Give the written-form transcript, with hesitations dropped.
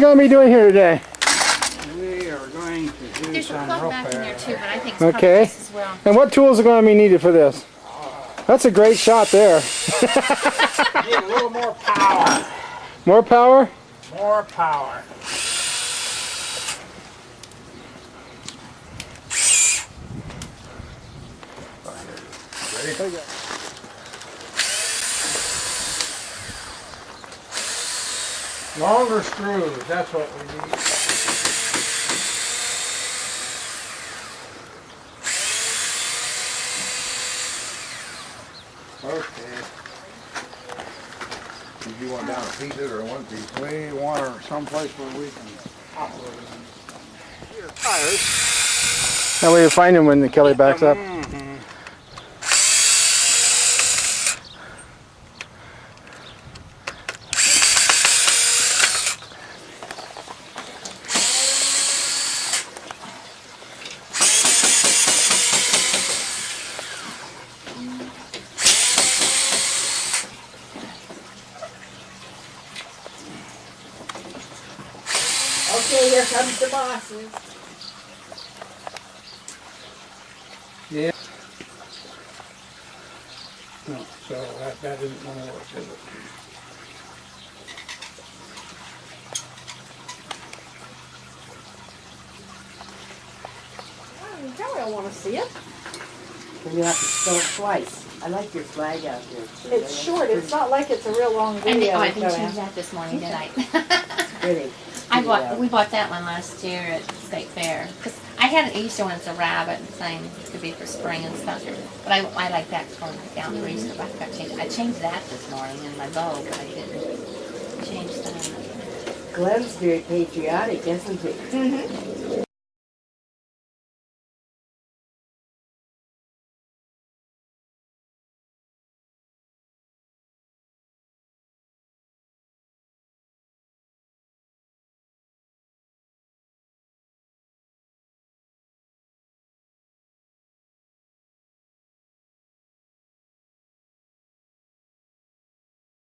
going to be doing here today? We are going to do There's a some plug back in there repair. too, but I think it's probably Okay. this as well. And what tools are going to be needed for this? That's a great shot there. Need a little more power. More power? More power. There you go. Longer screws, that's what we need. Okay. Did you want down pieces or one piece? We want her someplace where we can operate them. Here, tires. That way you find them when the Kelly backs up. Mhm. Okay, here comes the bosses. No, so that isn't gonna work, is it? I don't want to see it. And you have to spell it twice. I like your flag out there. Shirley. It's short. It's not like it's a real long And video. I didn't Joanne. change that this morning, did I? Pretty. We bought that one last year at the State Fair. Cause I had an Easter one, it's a rabbit, and saying it could be for spring and stuff. But I like that going down for Easter. But I changed that this morning in my bow, but I didn't change that. Glenn's very patriotic, isn't he? Mm-hmm.